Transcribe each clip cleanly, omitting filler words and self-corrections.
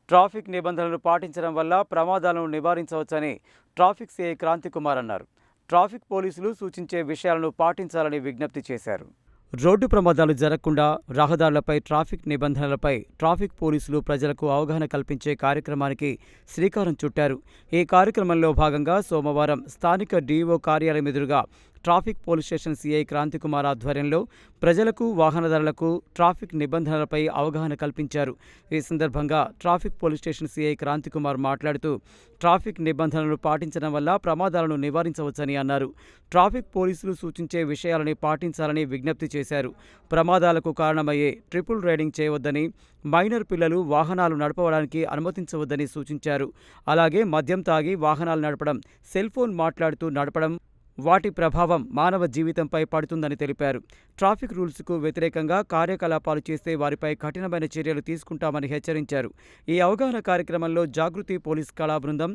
Traffic నిబంధనలు పాటించడం వల్ల ప్రమాదాలను నివారించవచ్చని ట్రాఫిక్ సిఐ క్రాంతికుమార్ అన్నారు. ట్రాఫిక్ పోలీసులు సూచించే విషయాలను పాటించాలని విజ్ఞప్తి చేశారు. రోడ్డు ప్రమాదాలు జరగకుండా రహదారులపై ట్రాఫిక్ నిబంధనలపై ట్రాఫిక్ పోలీసులు ప్రజలకు అవగాహన కల్పించే కార్యక్రమానికి శ్రీకారం చుట్టారు. ఈ కార్యక్రమంలో భాగంగా సోమవారం స్థానిక డీఓ కార్యాలయం ఎదురుగా traffic police station CI Kranthi Kumar ఆధ్వర్యంలో ప్రజలకు వాహనదారులకు ట్రాఫిక్ నిబంధనలపై అవగాహన కల్పించారు. ఈ సందర్భంగా traffic police station CI Kranthi Kumar మాట్లాడుతూ ట్రాఫిక్ నిబంధనలు పాటించడం వల్ల ప్రమాదాలను నివారించవచ్చని అన్నారు. ట్రాఫిక్ పోలీసులు సూచించే విషయాలని పాటించాలని విజ్ఞప్తి చేశారు. ప్రమాదాలకు కారణమయ్యే ట్రిపుల్ రైడింగ్ చేయవద్దని, మైనర్ పిల్లలు వాహనాలు నడపడానికి అనుమతించవద్దని సూచించారు. అలాగే మద్యం తాగి వాహనాలు నడపడం, సెల్ ఫోన్ మాట్లాడుతూ నడపడం వాటి ప్రభావం మానవ జీవితంపై పడుతుందని తెలిపారు. ట్రాఫిక్ రూల్స్కు వ్యతిరేకంగా కార్యకలాపాలు చేస్తే వారిపై కఠినమైన చర్యలు తీసుకుంటామని హెచ్చరించారు. ఈ అవగాహన కార్యక్రమంలో జాగృతి పోలీస్ కళా బృందం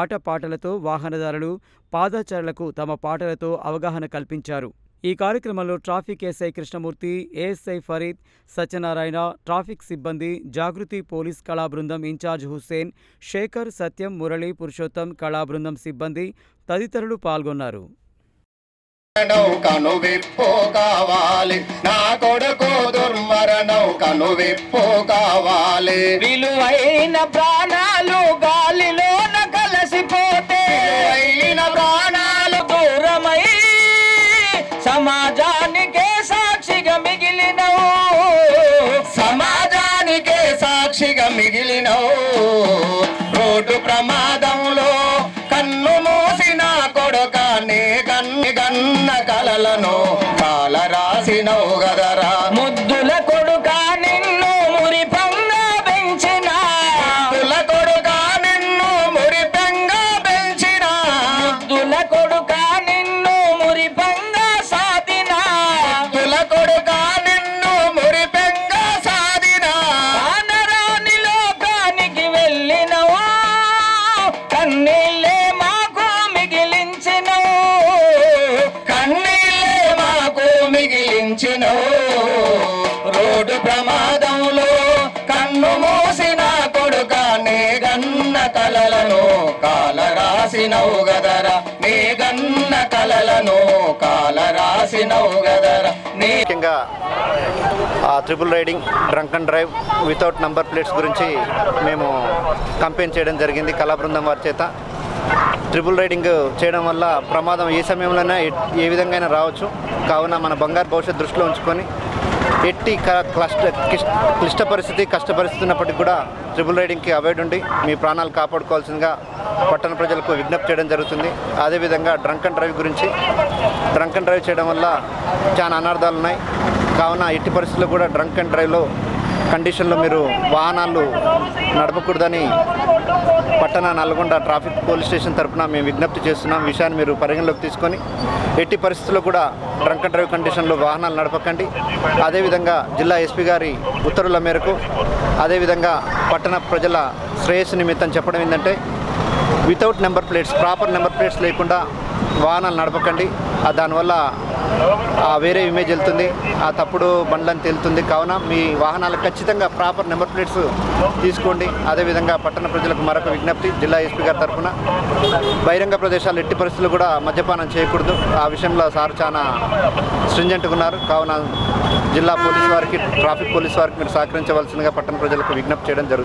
ఆటపాటలతో వాహనదారులు, పాదచారులకు తమ పాటలతో అవగాహన కల్పించారు. ఈ కార్యక్రమంలో traffic SI Krishnamurthy, ASI Farid, Satyanarayana, traffic సిబ్బంది, జాగృతి పోలీస్ కళా బృందం ఇన్ఛార్జ్ హుస్సేన్, శేఖర్, సత్యం, మురళి, పురుషోత్తం, కళా బృందం సిబ్బంది తదితరులు పాల్గొన్నారు. కనువిప్పు కావాలి, నా కొడుకు దుర్మరణం కనువిప్పు కావాలి. విలువైన ప్రాణాలు గాలిలోన కలిసిపోతే, విలువైన ప్రాణాలు దూరమై సమాజానికే సాక్షిగా మిగిలినవు, సమాజానికే సాక్షిగా మిగిలినవు. రోడ్డు ప్రమాదంలో కన్ను మూసిన కొడుకాన్ని గన్న కలలను కాల రాసినవు గదరా. ముద్దుల కొడుకా నిన్ను మురిపంగా పెంచిన, ముద్దుల కొడుకా నిన్ను మురిపెంగా పెంచిన, ముద్దుల కొడుకా నిన్ను మురిపంగా సాధిన, ముద్దుల కొడుకా నిన్ను మురిపెంగా సాధిన. కానరాని లోకానికి వెళ్ళినవు, కన్నీళ్ళే మాకు మిగిలించినవు, కన్నీళ్ళే మాకు మిగిలించినవు. రోడ్డు ప్రమాదంలో కన్ను మూసిన కొడుకాన్ని గన్న కలలను కాల రాసినవు గదరా. నీ గన్న కలలను కాల రాసినవు గదరా. ముఖ్యంగా triple riding, drunk and drive, without number plates గురించి మేము కంపెయిన్ చేయడం జరిగింది కళా బృందం వారి చేత. ట్రిపుల్ రైడింగ్ చేయడం వల్ల ప్రమాదం ఏ సమయంలోనే ఏ విధంగా రావచ్చు. కావున మన బంగారు భవిష్యత్తు దృష్టిలో ఉంచుకొని ఎట్టి క్లిష్ట పరిస్థితి, కష్ట పరిస్థితి ఉన్నప్పటికీ కూడా ట్రిపుల్ రైడింగ్కి అవాయిడ్ ఉండి మీ ప్రాణాలు కాపాడుకోవాల్సిందిగా పట్టణ ప్రజలకు విజ్ఞప్తి చేయడం జరుగుతుంది. అదేవిధంగా డ్రంక్ అండ్ డ్రైవ్ గురించి, డ్రంక్ అండ్ డ్రైవ్ చేయడం వల్ల చాలా అనార్థాలు ఉన్నాయి. కావున ఎట్టి పరిస్థితుల్లో కూడా డ్రంక్ అండ్ డ్రైవ్లో కండిషన్లో మీరు వాహనాలు నడపకూడదని పట్టణ నల్గొండ ట్రాఫిక్ పోలీస్ స్టేషన్ తరఫున మేము విజ్ఞప్తి చేస్తున్నాం. విషయాన్ని మీరు పరిగణలోకి తీసుకొని ఎట్టి పరిస్థితుల్లో కూడా డ్రంక్ అండ్ డ్రైవ్ కండిషన్లో వాహనాలు నడపకండి. అదేవిధంగా జిల్లా ఎస్పీ గారి ఉత్తర్వుల మేరకు, అదేవిధంగా పట్టణ ప్రజల శ్రేయస్సు నిమిత్తం చెప్పడం ఏంటంటే, without number plates, proper number plates లేకుండా వాహనాలు నడపకండి. దానివల్ల వేరే ఇమేజ్ వెళ్తుంది, ఆ తప్పుడు బండ్లని తేలుతుంది. కావున మీ వాహనాలకు ఖచ్చితంగా ప్రాపర్ నెంబర్ ప్లేట్స్ తీసుకోండి. అదేవిధంగా పట్టణ ప్రజలకు మరొక విజ్ఞప్తి జిల్లా ఎస్పీ గారి తరఫున, బహిరంగ ప్రదేశాలు ఎట్టి పరిస్థితులు కూడా మద్యపానం చేయకూడదు. ఆ విషయంలో సార్ చాలా స్ట్రింజెంట్గా ఉన్నారు. కావున జిల్లా పోలీసు వారికి, ట్రాఫిక్ పోలీసు వారికి మీరు సహకరించవలసిందిగా పట్టణ ప్రజలకు విజ్ఞప్తి చేయడం జరుగుతుంది.